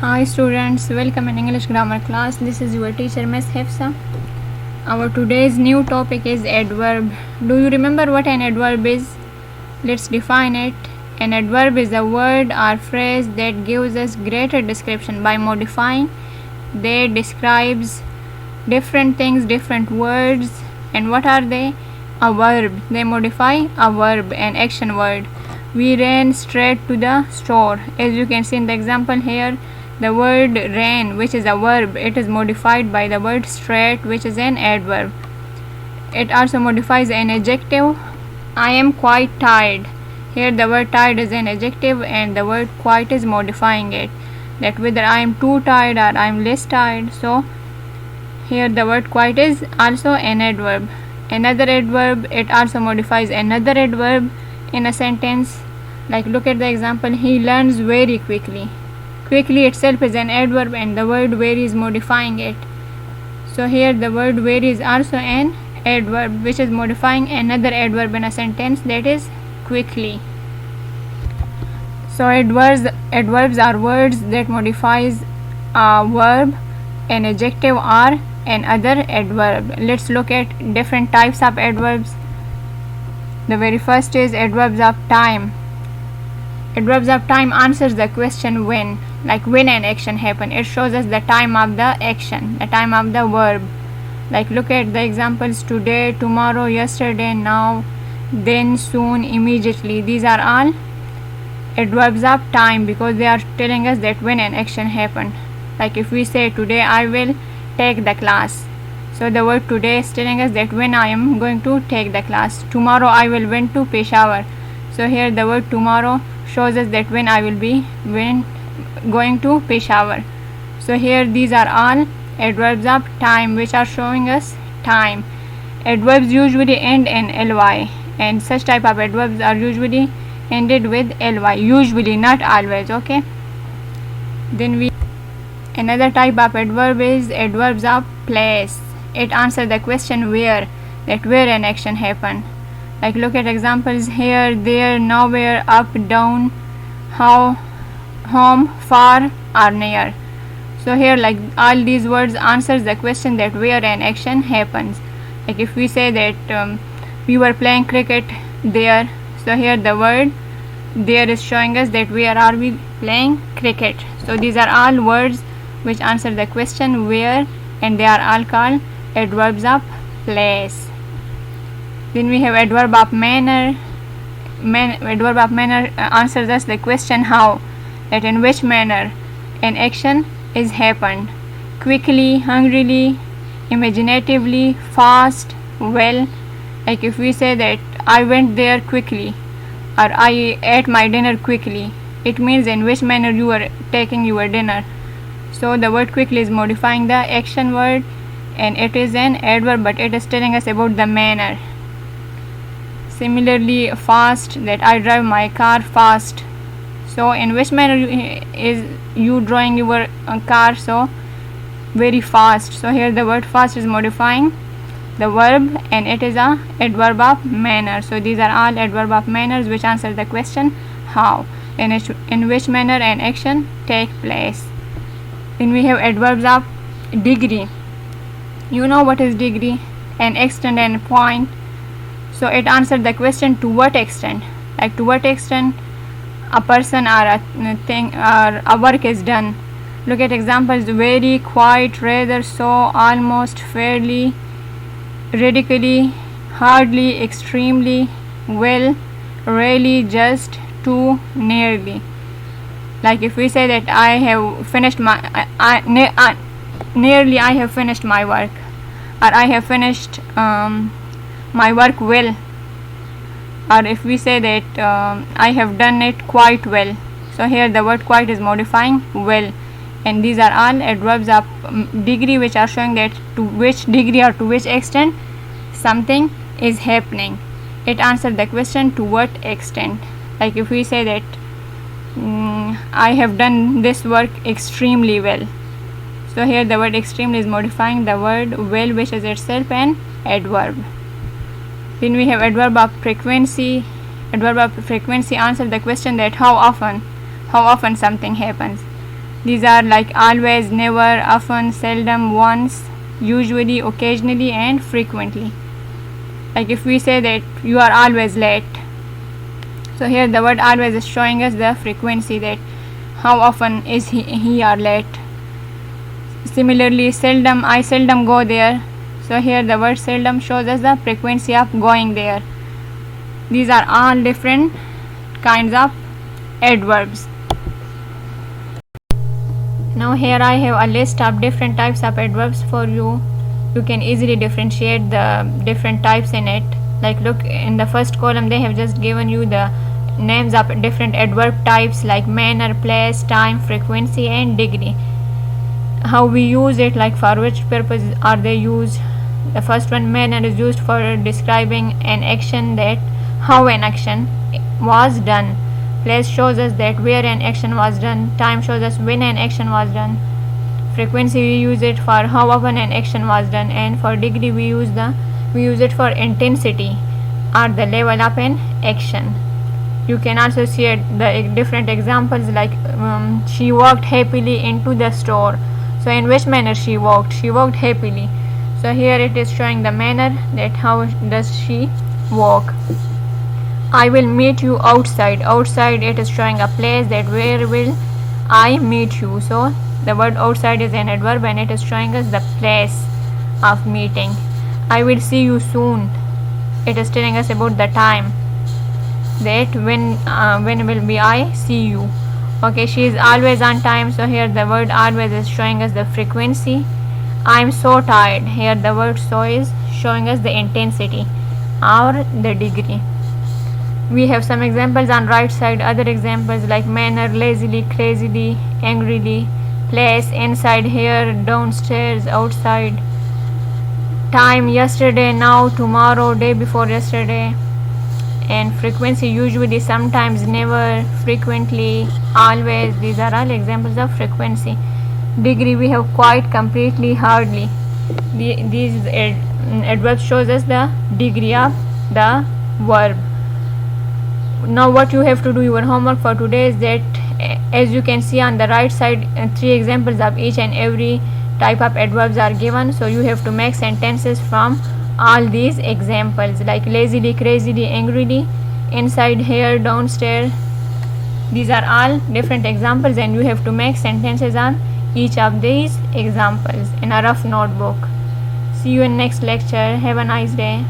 Hi students, welcome in English grammar class. This is your teacher Miss Hefsa. Our today's new topic is adverb. Do you remember what an adverb is? Let's define it. An adverb is a word or phrase that gives us greater description by modifying. They describes different things, different words. And what are they? A verb. They modify a verb, an action word. We ran straight to the store. As you can see in the example here, the word ran, which is a verb, it is modified by the word straight, which is an adverb. It also modifies an adjective. I am quite tired. Here the word tired is an adjective and the word quite is modifying it, that whether I am too tired or I am less tired. So here the word quite is also an adverb. Another adverb, it also modifies another adverb in a sentence. Like look at the example, he learns very quickly. Quickly itself is an adverb and the word very is modifying it. So here the word very is also an adverb which is modifying another adverb in a sentence, that is quickly. So adverbs are words that modifies a verb, an adjective or an other adverb. Let's look at different types of adverbs. The very first is adverbs of time. Adverbs of time answers the question when, like when an action happen. It shows us the time of the action, the time of the verb. Like look at the examples: today, tomorrow, yesterday, now, then, soon, immediately. These are all adverbs of time because they are telling us that when an action happened. Like if we say today I will take the class, so the word today is telling us that when I am going to take the class. Tomorrow I will went to Peshawar, so here the word tomorrow shows us that when I will be going to Peshawar. So here these are all adverbs of time which are showing us time. Adverbs usually end in ly, and such type of adverbs are usually ended with ly, usually, not always. Okay, then another type of adverb is adverbs of place. It answers the question where, that where an action happened. Like look at examples here, there, nowhere, up, down, how, home, far or near. So here like all these words answers the question that where an action happens. Like if we say that we were playing cricket there, so here the word there is showing us that where are we playing cricket. So these are all words which answer the question where, and they are all called adverbs of place. Then we have adverb of manner. Adverb of manner answers us the question how, that in which manner an action is happened: quickly, hungrily, imaginatively, fast, well. Like if we say that I went there quickly or I ate my dinner quickly, it means in which manner you are taking your dinner. So the word quickly is modifying the action word and it is an adverb, but it is telling us about the manner. Similarly, fast, that I drive my car fast. So in which manner is you drawing your car? So very fast. So here the word fast is modifying the verb and it is a adverb of manner. So these are all adverb of manners which answer the question how, in which manner an action take place. Then we have adverbs of degree. You know what is degree? An extent and point. So it answered the question to what extent, like to what extent a person or a thing or a work is done. Look at examples: very, quite, rather, so, almost, fairly, radically, hardly, extremely, well, really, just, too, nearly. Like if we say that I have finished my nearly I have finished my work, or I have finished my work well, or if we say that I have done it quite well. So here the word quite is modifying well, and these are all adverbs of degree which are showing that to which degree or to which extent something is happening. It answers the question to what extent. Like if we say that I have done this work extremely well. So here the word extremely is modifying the word well, which is itself an adverb. Then we have adverb of frequency. Adverb of frequency answers the question that how often something happens. These are like always, never, often, seldom, once, usually, occasionally, and frequently. Like if we say that you are always late, so here the word always is showing us the frequency, that how often is he or late. Similarly, seldom, I seldom go there, so here the word seldom shows us the frequency of going there. These are all different kinds of adverbs. Now here I have a list of different types of adverbs for you. You can easily differentiate the different types in it. Like look, in the first column they have just given you the names of different adverb types like manner, place, time, frequency, and degree. How we use it, like for which purpose are they used. The first one, manner, is used for describing an action, that how an action was done. Place shows us that where an action was done. Time shows us when an action was done. Frequency, we use it for how often an action was done. And for degree, we use it for intensity or the level of an action. You can also see the different examples, like she walked happily into the store. So in which manner she walked? She walked happily. So here it is showing the manner, that how does she walk. I will meet you outside. Outside, it is showing a place, that where will I meet you. So the word outside is an adverb and it is showing us the place of meeting. I will see you soon. It is telling us about the time, that when will be I see you. Okay, she is always on time, so here the word always is showing us the frequency. I am so tired. Here the word so is showing us the intensity or the degree. We have some examples on right side. Other examples like manner, lazily, crazily, angrily. Place, inside, here, downstairs, outside. Time, yesterday, now, tomorrow, day before yesterday. And frequency, usually, sometimes, never, frequently, always. These are all examples of frequency. Degree, we have quite, completely, hardly. These adverbs shows us the degree of the verb. Now what you have to do, your homework for today, is that as you can see on the right side, 3 examples of each and every type of adverbs are given. So you have to make sentences from all these examples, like lazily, crazily, angrily, inside, here, downstairs. These are all different examples and you have to make sentences on each of these examples in a rough notebook. See you in next lecture. Have a nice day.